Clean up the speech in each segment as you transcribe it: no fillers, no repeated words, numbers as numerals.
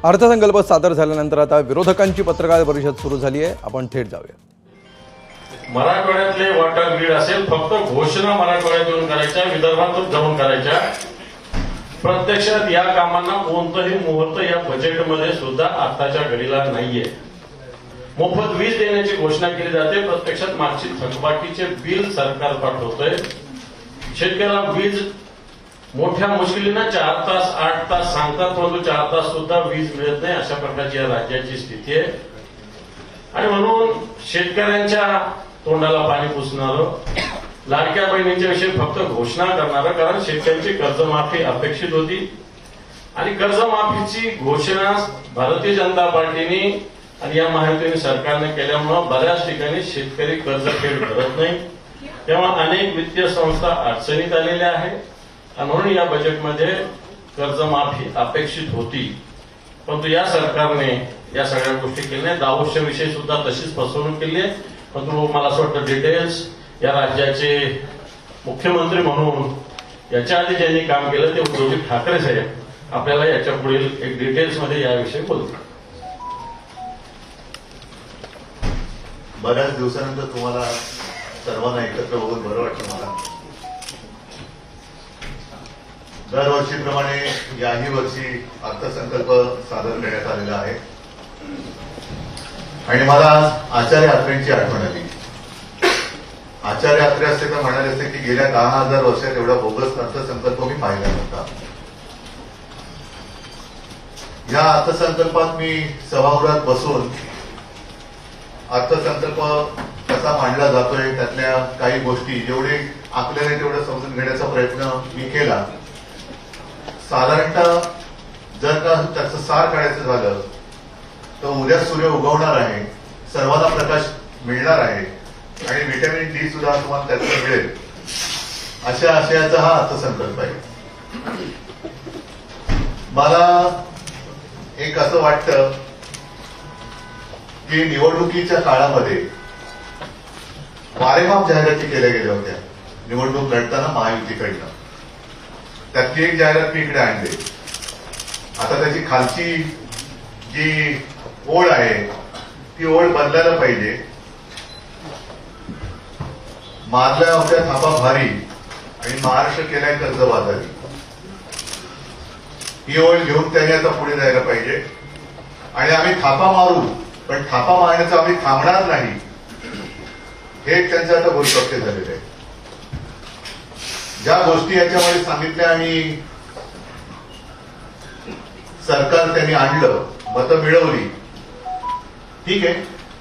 अर्थसंकल्प सादर झाल्यानंतर आता विरोधकांची पत्रकार परिषद सुरू झाली आहे. आपण थेट जाऊया. मराठवाड्यातले वॉटर ग्रीड असेल, फक्त घोषणा मराठवाड्यातून करायच्या, विदर्भातून जाऊन करायच्या. प्रत्यक्षात या कामांना कोणतंही मुहूर्त या बजेटमध्ये सुद्धा आताच्या घडीला नाहीये. मोफत वीज देण्याची घोषणा केली जाते, प्रत्यक्षात मागची थकबाकीचे बिल सरकार पाठवतंय. शेतकऱ्याला वीज मोठ्या मुश्किलीनं 4 तास 8 तास सांगतात, परंतु 4 तास सुद्धा वीज मिळत नाही. अशा प्रकारची या राज्याची स्थिती आहे. आणि म्हणून शेतकऱ्यांच्या तोंडाला पाणी पुसणारं, लाडक्या बहिणींच्या विषयी फक्त घोषणा करणारं, कारण शेतकऱ्यांची कर्जमाफी अपेक्षित होती आणि कर्जमाफीची घोषणा भारतीय जनता पार्टीने आणि या महायुतीने सरकारने केल्यामुळे बऱ्याच ठिकाणी शेतकरी कर्जफेड करत नाही. तेव्हा अनेक वित्तीय संस्था अडचणीत आलेल्या आहेत आणि म्हणून या बजेटमध्ये कर्जमाफी अपेक्षित होती, परंतु या सरकारने या सगळ्या गोष्टी केल्या नाही. दावोसच्या विषयी सुद्धा तशीच फसवणूक केली आहे. परंतु मला असं वाटतं डिटेल्स या राज्याचे मुख्यमंत्री म्हणून याच्या आधी ज्यांनी काम केलं ते उद्धवजी ठाकरे साहेब आपल्याला याच्या पुढील एक डिटेल्समध्ये याविषयी बोलतात. बऱ्याच दिवसानंतर तुम्हाला सर्वांना एकत्र बघून बरं वाटतं. मला दरवर्षीप्रमाणे याही वर्षी अर्थसंकल्प सादर करण्यात आलेला आहे आणि मला आज आचार्य अत्रेंची आठवण आली. आचार्य अत्रे असते तर म्हणाले असते की गेल्या 10,000 वर्षात एवढा बोगस अर्थसंकल्प मी पाहिला नव्हता. या अर्थसंकल्पात मी सभागृहात बसून अर्थसंकल्प कसा मांडला जातोय, त्यातल्या काही गोष्टी जेवढे आपल्याला तेवढं समजून घेण्याचा प्रयत्न मी केला. साधारणतः जर का त्याचं सार काढायचं झालं तर उद्या सूर्य उगवणार आहे, सर्वांना प्रकाश मिळणार आहे आणि व्हिटॅमिन डी सुद्धा तुम्हाला त्यातून मिळेल, अशा आशयाचा हा अर्थसंकल्प आहे. मला एक असं वाटतं की निवडणुकीच्या काळामध्ये वारेमाप जाहिराती केल्या गेल्या होत्या निवडणूक लढताना महायुतीकडनं. त्यातली एक जाहिरात मी इकडे आणली. आता त्याची खालची जी ओळ आहे ती ओळ बदलायला पाहिजे. मारल्या होत्या थापा भारी आणि महाराष्ट्र केलाय कर्जबाजारी, ही ओळ घेऊन त्याने आता पुढे जायला पाहिजे. आणि आम्ही थापा मारू, पण थापा मारण्याचं आम्ही थांबणार नाही, हे त्यांचं आता बोलपक्ष झालेलं आहे. ज्या गोष्टी याच्यामध्ये सांगितल्या आणि सरकार त्यांनी आणलं, मतं मिळवली, ठीक आहे.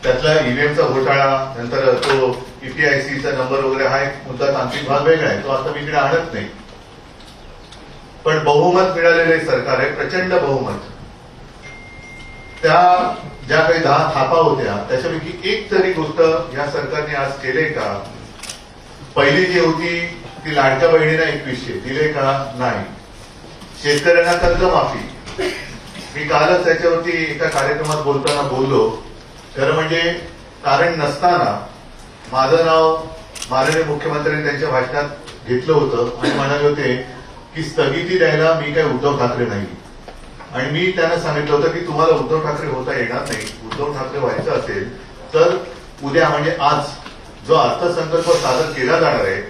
त्यातला ईव्हीएमचा घोटाळा, नंतर तो ईपीआयसीचा नंबर वगैरे हा एक मुद्दा, तांत्रिक भाग वेगळा आहे, तो आता मी इकडे आणत नाही. पण बहुमत मिळालेले सरकार आहे, प्रचंड बहुमत. त्या ज्या काही 10 थापा होत्या त्याच्यापैकी एक तरी गोष्ट या सरकारने आज केले का? पहिली जी होती ती लाडक्या बहिणीला 2100 दिले का? नाही. शेतकऱ्यांना कर्जमाफी, मी कालच त्याच्यावरती एका कार्यक्रमात बोलताना बोललो. खरं म्हणजे कारण नसताना माझं नाव माननीय मुख्यमंत्र्यांनी त्यांच्या भाषणात घेतलं होतं आणि म्हणाले होते की स्थगिती द्यायला मी काय उद्धव ठाकरे नाही. आणि मी त्यांना सांगितलं होतं की तुम्हाला उद्धव ठाकरे होता येणार नाही. उद्धव ठाकरे व्हायचं असेल तर उद्या म्हणजे आज जो अर्थसंकल्प सादर केला जाणार आहे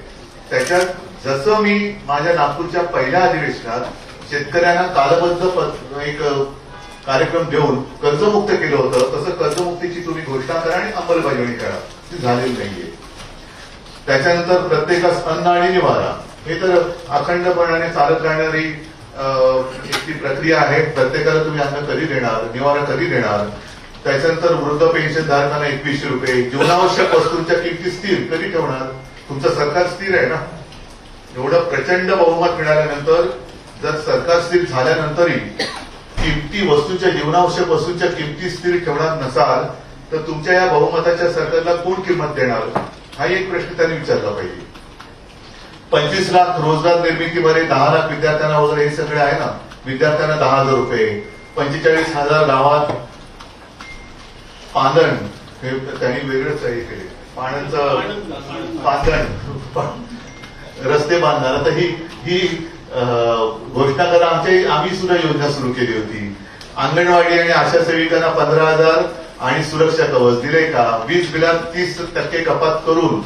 त्याच्यात जसं मी माझ्या नागपूरच्या पहिल्या अधिवेशनात शेतकऱ्यांना कालबद्ध एक कार्यक्रम देऊन कर्जमुक्त केलं होतं, तसं कर्जमुक्तीची तुम्ही घोषणा करा आणि अंमलबजावणी करा. ती झालेली नाहीये. त्याच्यानंतर प्रत्येकास अन्न आणि निवारा, हे तर अखंडपणाने चालत राहणारी एक ती प्रक्रिया आहे. प्रत्येकाला तुम्ही अन्न कधी देणार, निवारा कधी देणार. त्याच्यानंतर वृद्ध पेन्शन धारकांना 2100 रुपये. जीवनावश्यक वस्तूंच्या किमती स्थिर कधी ठेवणार? तुमचं सरकार स्थिर आहे ना. एवढं प्रचंड बहुमत मिळाल्यानंतर जर सरकार स्थिर झाल्यानंतरही किमती वस्तूंच्या, जीवनावश्यक वस्तूंच्या किमती स्थिर ठेवणार नसाल तर तुमच्या या बहुमताच्या सरकारला कोण किंमत देणार? हा एक प्रश्न त्यांनी विचारला पाहिजे. 25 लाख रोजगार निर्मितीमध्ये 10 लाख विद्यार्थ्यांना वगैरे हे सगळे आहे ना. विद्यार्थ्यांना 10,000 रुपये, 45,000 गावात पांदण, हे त्यांनी वेगळंच हे केले. पाण्याचं पांदण, रस्ते बांधणार. आता ही घोषणा करा. आम्ही सुद्धा योजना सुरू केली होती. अंगणवाडी आणि आशा सेविकांना 15,000 आणि सुरक्षा कवच दिले का? वीज बिलात 30% कपात करून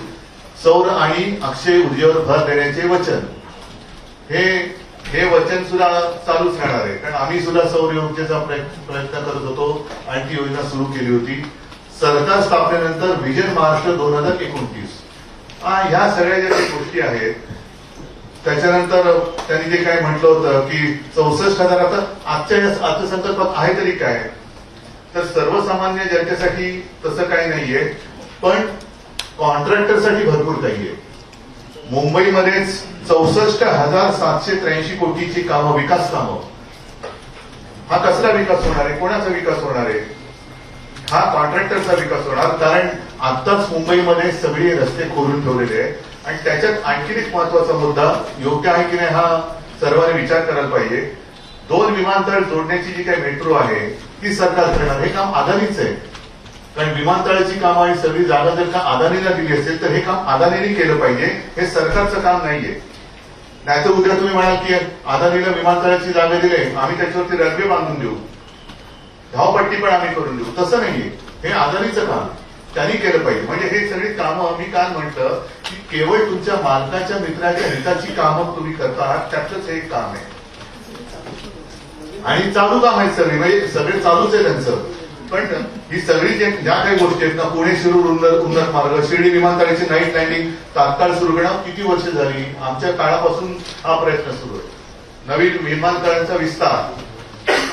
सौर आणि अक्षय ऊर्जेवर भर देण्याचे वचन. हे वचन सुद्धा चालूच राहणार आहे, कारण आम्ही सुद्धा सौर ऊर्जेचा प्रयत्न करत होतो आणि ती योजना सुरू केली होती. सरकार स्थापनेनंतर विजन महाराष्ट्र 2029 ह्या सगळ्या ज्या काही गोष्टी आहेत. त्याच्यानंतर त्यांनी जे काय म्हटलं होतं की 64,000, आता आजच्या या अर्थसंकल्पात आहे तरी काय? तर सर्वसामान्य जनतेसाठी तसं काही नाहीये, पण कॉन्ट्रॅक्टरसाठी भरपूर काही आहे. मुंबईमध्येच 64,783 कोटीची कामं, विकास कामं. हा कसला विकास होणार आहे? कोणाचा विकास होणार आहे? हा कॉन्ट्रॅक्टरचा विकास होणार, कारण आत्ताच मुंबईमध्ये सगळे रस्ते खोदून ठेवलेले आहे. आणि त्याच्यात आणखी एक महत्वाचा मुद्दा, योग्य आहे की नाही हा सर्वांनी विचार करायला पाहिजे. 2 विमानतळ जोडण्याची जी काही मेट्रो आहे ती सरकार करणार. हे काम अदानीच आहे, कारण विमानतळाची कामं आणि सगळी जागा जर का अदानीला दिली असेल तर हे काम अदानीने केलं पाहिजे, हे सरकारचं काम नाहीये. नाहीतर उद्या तुम्ही म्हणाल की अदानीला विमानतळाची जागा दिली, आम्ही त्याच्यावरती रनवे बांधून देऊ, धावपट्टी पण आम्ही करून देऊ. तसं नाहीये, हे अदानीचं काम त्यांनी केलं पाहिजे. म्हणजे हे सगळी कामं, मी काल म्हटलं की केवळ तुमच्या मालकाच्या मित्राच्या हिताची कामं तुम्ही करता आहात, त्यातलंच हे एक काम आहे. आणि चालू काम आहेत सगळे, म्हणजे सगळे चालूच आहे त्यांचं. पण ही सगळी ज्या काही गोष्टी आहेत ना, पुणे शिरूर उन्नत मार्ग, शिर्डी विमानतळाची नाईट लँडिंग तात्काळ सुरू करणं, किती वर्ष झाली? आमच्या काळापासून हा प्रयत्न सुरू आहे. नवीन विमानतळांचा विस्तार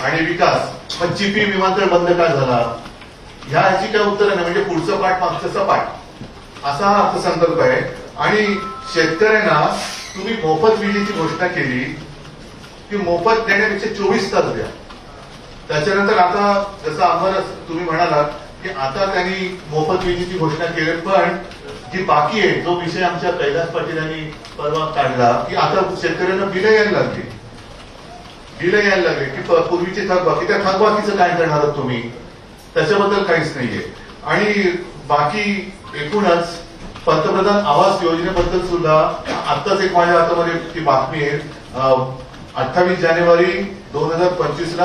आणि विकास. पण चिपी विमानतळ बंद का झाला? ह्याची काय उत्तर नाही. म्हणजे पुढचं पाठ मागचं सपाट, असा हा अर्थसंकल्प आहे. आणि शेतकऱ्यांना तुम्ही मोफत विजेची घोषणा केली की मोफत देण्यापेक्षा 24 तास द्या. त्याच्यानंतर आता जसं आम्हाला तुम्ही म्हणालात की आता त्यांनी मोफत विजेची घोषणा केली, पण जी बाकी आहे, जो विषय आमच्या कैलास पाटील यांनी परवा काढला की आता शेतकऱ्यांना बिलं यायला लागली की पूर्वीची थकबाकी, त्या थकबाकीचं काय करणार आहात तुम्ही? त्याच्याबद्दल काहीच नाहीये. आणि बाकी एकूणच पंतप्रधान आवास योजनेबद्दल सुद्धा आत्ताच एक माझ्या हातामध्ये ती बातमी आहे. 28 जानेवारी 2025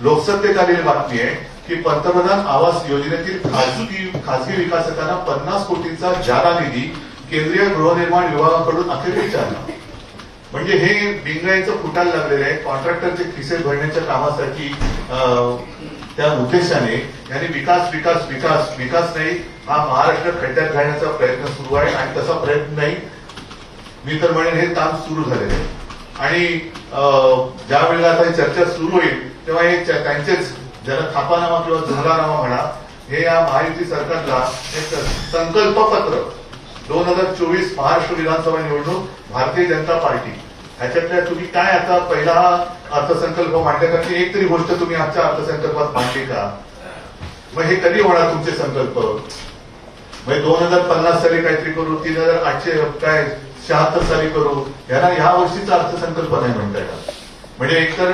लोकसत्तेत आलेली बातमी आहे की पंतप्रधान आवास योजनेतील खासगी विकासकांना 50 कोटींचा जादा निधी केंद्रीय गृहनिर्माण विभागाकडून अखेर विचारला. म्हणजे हे बिंगाईचं फुटायला लागलेलं आहे. कॉन्ट्रॅक्टरचे खिसे भरण्याच्या कामासाठी त्या उद्देशाने यांनी विकास नाही, हा महाराष्ट्र खड्ड्यात घालण्याचा प्रयत्न सुरू आहे. आणि तसा प्रयत्न नाही, मी तर म्हणेन हे काम सुरू झालेलं आहे. आणि ज्या वेळेला आता चर्चा सुरू होईल तेव्हा हे त्यांचेच, ज्याला थापानामा किंवा जुमलानामा म्हणा, हे या महायुती सरकारला एक संकल्पपत्र 2024 महाराष्ट्र विधानसभा निवडणूक भारतीय जनता पार्टी, ह्याच्यातल्या तुम्ही काय आता पहिला अर्थसंकल्प मांडले का? की एक तरी गोष्ट तुम्ही आजच्या अर्थसंकल्पात मांडली का? मग हे कधी होणार तुमचे संकल्प? म्हणजे 2050 साली काहीतरी करू, 3876 साली करू, याला ह्या वर्षीचा अर्थसंकल्प नाही म्हणता येणार. म्हणजे एकतर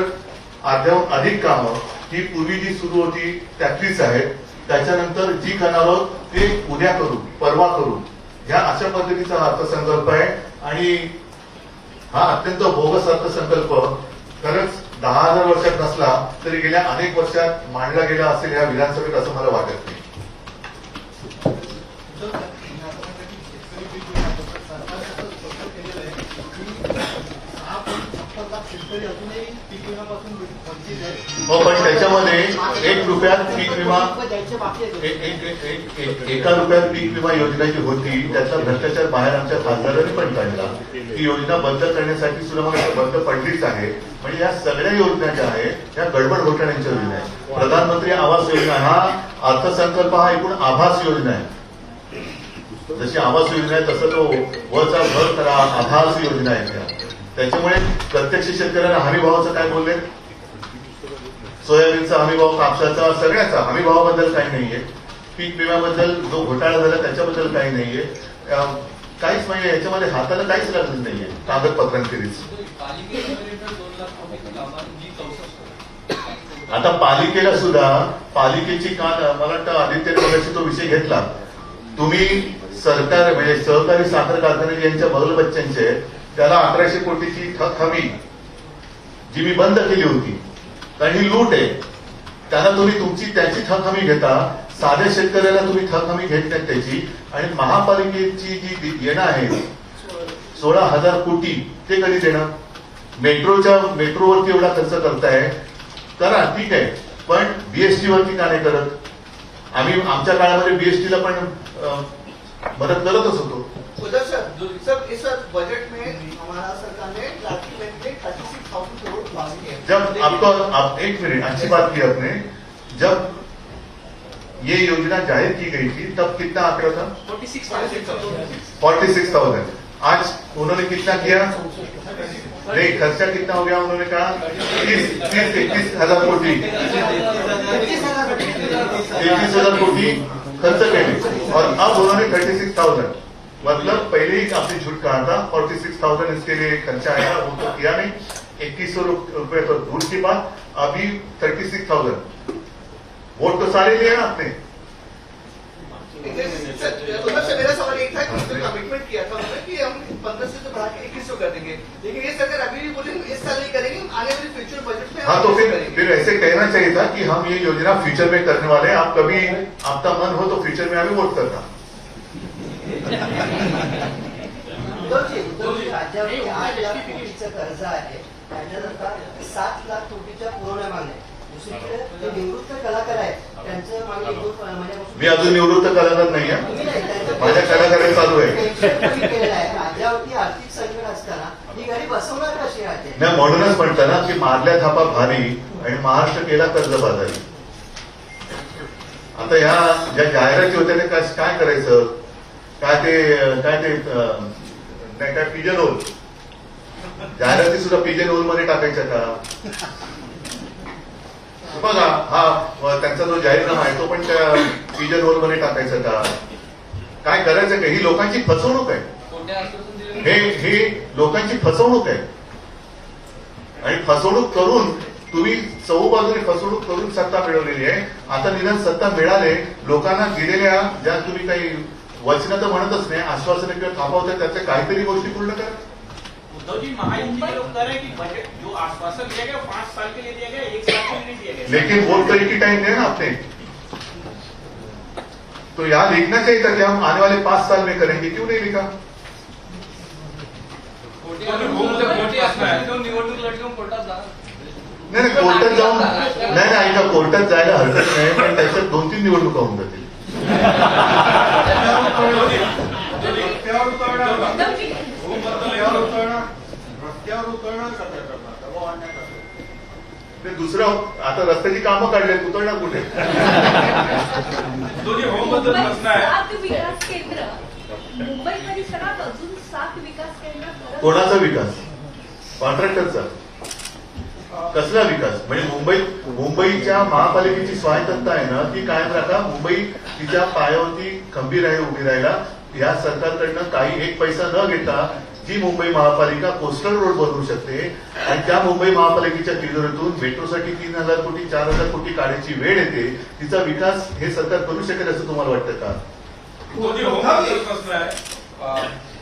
अर्ध्याहून अधिक कामं ही पूर्वी जी सुरू होती त्यातलीच आहेत, त्याच्यानंतर जी करणार आहोत ते उद्या करू, परवा करू, ह्या अशा पद्धतीचा अर्थसंकल्प आहे. आणि हा अत्यंत बोगस अर्थसंकल्प खरंच 10,000 वर्षात नसला तरी गेल्या अनेक वर्षात मांडला गेला असेल या विधानसभेत, असं मला वाटत नाही. हो, पण त्याच्यामध्ये 1 रुपयात पीक विमा, 1 रुपयात पीक विमा योजना जी होती त्याचा भ्रष्टाचार बाहेर आमच्या खासदारांनी पण काढला. ती योजना बंद करण्यासाठी सुद्धा मला बंद पडलीच आहे. म्हणजे या सगळ्या योजना ज्या आहेत या गडबड घोटाळ्यांच्या योजना आहेत. प्रधानमंत्री आवास योजना हा अर्थसंकल्प हा एकूण आभास योजना आहे. जशी आवास योजना आहे तसं तो वचा भर करा आभास योजना आहे. त्याच्यामुळे प्रत्यक्ष शेतकऱ्यांना हमी भावाचं काय बोलले, सोयाबीनचा हमी भाव, कापसाचा, सगळ्याचा हमी भावाबद्दल काही नाहीये. पीक विम्याबद्दल जो घोटाळा झाला त्याच्याबद्दल काही नाहीये. काहीच म्हणजे याच्यामध्ये हाताला काहीच लागलं नाहीये कागदपत्रांखेरीज. आता पालिकेला सुद्धा, पालिकेची काल मला वाटतं आदित्य ठाकरेंशी तो विषय घेतला. तुम्ही सरकार म्हणजे सहकारी साखर कारखाने यांच्या बगल बच्च्यांचे त्याला 1100 कोटीची थक हमी जी मी बंद केली होती, कारण ही लूट आहे. त्यांना तुम्ही त्याची थक हमी घेता, साध्या शेतकऱ्याला तुम्ही थक हमी घेत नाहीत त्याची. आणि महापालिकेची जी येणं आहे 16,000 कोटी ते कधी देणं? मेट्रोवरती एवढा खर्च करताय, करा ठीक आहे, पण बीएसटी वरती का नाही करत? आम्ही आमच्या काळामध्ये बीएसटीला पण मदत करतच होतो. उधर सर इस बजट में हमारा सरकार ने लाठी में 36,000 करोड़ मांगी है. जब आप एक मिनट अच्छी बात की आपने, जब ये योजना जाहिर की गई थी तब कितना आंकड़ा था? 46,000. आज उन्होंने कितना किया? नहीं, खर्चा कितना हो गया? उन्होंने कहा 31,000 कोटी 31,000 कोटी खर्च केले और अब उन्होंने 36,000, मतलब पहले ही आपने झूठ कहा था. 46,000 इसके लिए खर्चा आया, वो तो किया नहीं. 2100 रुपए तो दूर की बात, अभी 36,000. वोट तो सारे लिए ना आपने. उधर से मेरा सवाल एक था कि उसने कमिटमेंट किया था उन्होंने कि हम 1500 से बढ़ा के 2100 कर देंगे, लेकिन ये सरकार अभी भी बोले इस साल नहीं करेंगे, आने वाले फ्यूचर बजट में. हाँ, तो फिर ऐसे कहना चाहिए था कि हम ये योजना फ्यूचर में करने वाले हैं. आप कभी आपका मन हो तो फ्यूचर में आम्ही वोट करता. राज्यावरती 8 लाख कोटीचं कर्ज आहे, त्याच्यानंतर 7 लाख कोटीच्या पुरवण्या मागण्या. दुसरीकडे जे निवृत्त कलाकार आहेत त्यांचं मागणी 2 महिन्यापासून. मी अजून निवृत्त कलाकार नाही आहे, माझ्या कलाकार चालू आहे. केलेला आहे. राज्यावरती आर्थिक संकट असताना ही गाडी बसवणार कशी आहे? नाही, म्हणूनच म्हणतं ना की मारल्या थापा भारी आणि महाराष्ट्र केला कर्जबाजारी. आता ह्या ज्या जाहिराती होत्या त्या काय करायचं? काय ते नाही काय पिजन होल जाहिराती सुद्धा पिजन होल मध्ये टाकायच्या का? बघा, हा त्यांचा जो जाहीरनामा आहे तो पण त्या पिजन होल मध्ये टाकायचा का? काय करायचं का? ही लोकांची फसवणूक आहे. हे लोकांची फसवणूक आहे आणि फसवणूक करून तुम्ही चहूबाजूने फसवणूक करून सत्ता मिळवलेली आहे. आता निदान सत्ता मिळाले, लोकांना दिलेल्या ज्या तुम्ही काही वचनं तर म्हणतच नाही, आश्वासनं किंवा थापावतात त्याच्या काहीतरी गोष्टी पूर्ण करा. उद्धव जी, महायुति के लोग कह रहे हैं कि बजट जो आश्वासन दिया गया 5 साल के लिए दिया गया, 1 साल के लिए नहीं दिया गया. लेकिन वोट तो एक ही टाइम दिया ना आपने. तो यहाँ लिखना चाहिए था कि हम आने वाले 5 साल में करेंगे, क्यों नहीं लिखा? नाही, कोर्टात जाऊन नाही ऐका, कोर्टात जायला हरकत नाही, पण त्याच्यात 2-3 निवडणुका होऊन जातील. दुसरं आता रस्त्याची कामं काढलेत, उतरणार कुठे? विकास केंद्र मुंबई परिसरात अजून 7 विकास केंद्र. कोणाचा विकास? कॉन्ट्रॅक्टरचा. कसला विकास? म्हणजे मुंबईच्या महापालिकेची स्वायत्तता आहे ना, ती कायम राखा. मुंबई तिच्या पायावरती खंबीर आहे, उभी राहायला. या सरकारकडनं काही 1 पैसा न घेता जी मुंबई महापालिका कोस्टल रोड बनवू शकते आणि त्या मुंबई महापालिकेच्या तिजोरीतून मेट्रोसाठी 3,000 कोटी 4,000 कोटी काढायची वेळ येते, तिचा विकास हे सरकार करू शकेल असं तुम्हाला वाटतं का?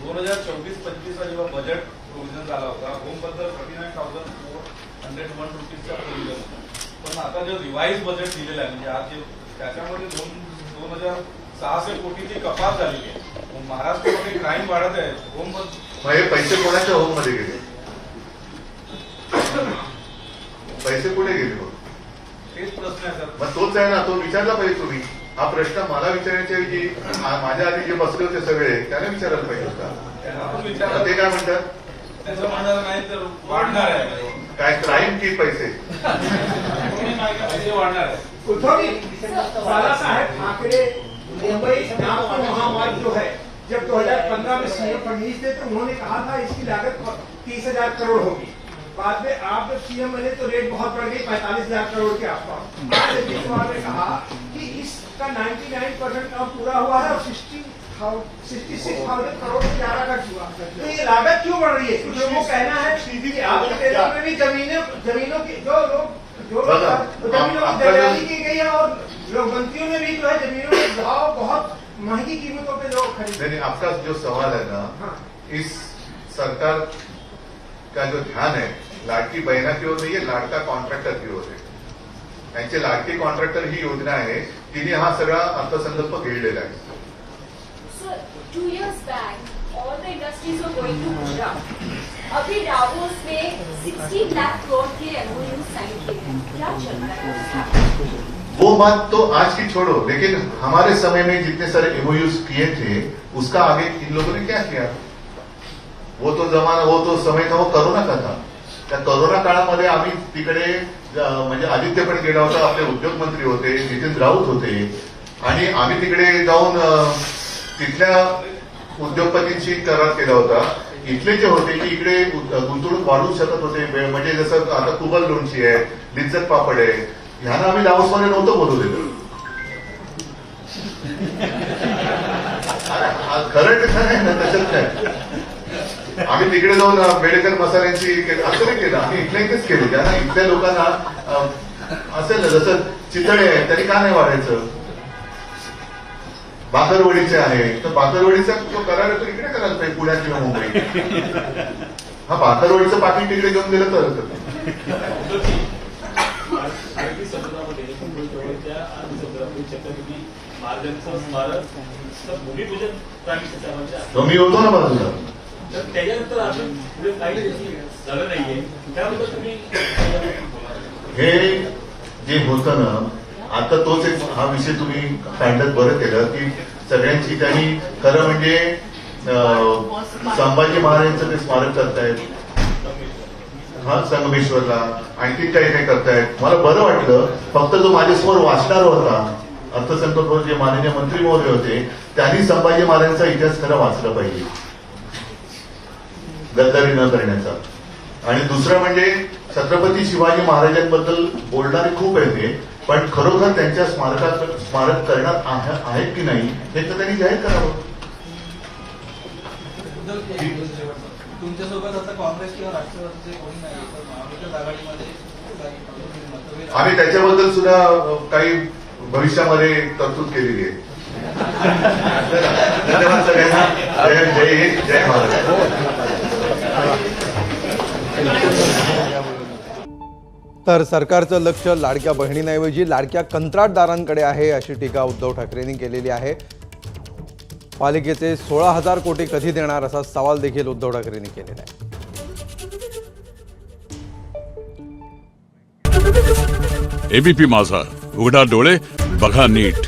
2024-25 जेव्हा बजेट प्रोव्हिजन झाला होता, होमबद्दल 39,401 रुपीजचा प्रोव्हिजन. पण आता जे रिवाइज बजेट दिलेलं आहे, म्हणजे आज जे त्याच्यामध्ये 2,600 कोटीची कपात झालेली आहे. महाराष्ट्रामध्ये क्राईम वाढत आहे. मग हे पैसे कोणाच्या होम मध्ये गेले? पैसे कुठे गेले? मग तेच प्रश्न आहे सर. मग तोच आहे ना, तो विचारला पाहिजे तुम्ही. हा प्रश्न मला विचारायच्या ऐवजी माझ्या आधी जे बसले होते सगळे त्यांना विचारायला पाहिजे होता. ते काय म्हणतात? त्याचं म्हणणार नाही तर वाढणार आहे. काय क्राईम की पैसे? पैसे वाढणार आहे. साहब आंकड़े मुंबई नागपुर महामार्ग जो है, जब 2015 में सीएम फडणवीस थे तो उन्होंने कहा था इसकी लागत 30,000 करोड़ होगी. बाद में आप जब सीएम बने तो रेट बहुत बढ़ गई 45,000 करोड़ के आसपास. आज अजीत पवार ने कहा कि इसका 99% काम पूरा हुआ है और 66,000 करोड़ से ज्यादा खर्च हुआ. तो ये लागत क्यों बढ़ रही है? कुछ लोगों को कहना है कि आपके टेंडर में भी जमीनों की जो जमीनों की दलाली की गई है और लोग मंत्रियों ने भी जो है जमीनों के भाव बहुत महंगी कीमतों पे लोग खरीदते हैं. आपका जो सवाल है ना, इस सरकार का जो ध्यान है लाडकी बहना की ओर नहीं है, लाडका कॉन्ट्रैक्टर की ओर है. त्यांचे लाडके कॉन्ट्रॅक्टर ही योजना आहे, तिने हा सगळा अर्थसंकल्प घेतलेला आहे. Sir, 2 years back, all the industries were going to Gujarat. अभी डावोस में 16 लाख करोड़ के MOU साइन किए हैं. क्या चल रहा है उसका? वो बात तो आज की छोड़ो, लेकिन हमारे समय में जितने सारे एमओयूज किए थे उसका आगे इन लोगों ने क्या किया? वो तो जमाना, वो तो समय था, वो कोरोना का था. त्या कोरोना काळामध्ये आम्ही तिकडे म्हणजे आदित्य पण गेला होता, आपले उद्योग मंत्री होते, नितीन राऊत होते, आणि आम्ही तिकडे जाऊन तिथल्या उद्योगपतींशी करार केला होता. इथले जे होते की इकडे गुंतवणूक वाढवू शकत होते, म्हणजे जसं आता कुबल लोणची आहे, लिज्जत पापड आहे, ह्यांना आम्ही दावोसमध्ये नव्हतं बोलू दिलं. खरं आहे ना, तसंच नाही. आम्ही तिकडे जाऊन बेडेकर मसाल्यांची असं नाही केलं, आम्ही इथल्या इथेच केले. त्यांना इथल्या लोकांना असेल ना, जसं चितळे आहे तरी का नाही वाढायचं? बाकरवडीचे आहे तर बाकरवडीचा करार तो इकडे करायला पाहिजे, पुण्यात किंवा मुंबईत. हा बाकरवडीचं पाकिट तिकडे घेऊन दिलं तर अरबी समुद्रामध्ये मुंबईजवळच्या अरबी समुद्रातील छत्रपती महाराजांचं स्मारक भूमिपूजन प्राणी सचिवांच्या मी होतो ना बाजूला. तर त्याच्यानंतर अजून पुढे काही गोष्टी झालं नाहीये, त्याबद्दल तुम्ही हे जे होतं ना, आता तोच एक हा विषय तुम्ही काढण्यात बरं केलं की सगळ्यांची काही खरं म्हणजे संभाजी महाराजांचं ते स्मारक करतायत, हा संगमेश्वरला आणखी काही काही करतायत. मला बरं वाटलं. फक्त जो माझ्यासमोर वाचणार होता अर्थसंकल्प, जे माननीय मंत्री महोदय होते, त्यांनी संभाजी महाराजांचा इतिहास खरं वाचला पाहिजे, गद्दारी न करण्याचा. आणि दुसरं म्हणजे छत्रपती शिवाजी महाराजांबद्दल बोलणारे खूप आहेत ते, पण खरोखर त्यांच्या स्मारक करणार आहेत की नाही हे तर त्यांनी जाहीर करावं. तुमच्यासोबत आता काँग्रेस किंवा राष्ट्रवादीचे कोणी नाही, पण महाविकास आघाडीमध्ये आम्ही त्याच्याबद्दल सुद्धा काही भविष्यामध्ये तरतूद केलेली आहे. धन्यवाद सगळ्यांना. जय हिंद, जय महाराष्ट्र. तर सरकारचं लक्ष लाडक्या बहिणींऐवजी लाडक्या कंत्राटदारांकडे आहे, अशी टीका उद्धव ठाकरेंनी केलेली आहे. पालिकेचे 16,000 कोटी कधी देणार असा सवाल देखील उद्धव ठाकरेंनी केलेला आहे. एबीपी माझा, उघडा डोळे बघा नीट.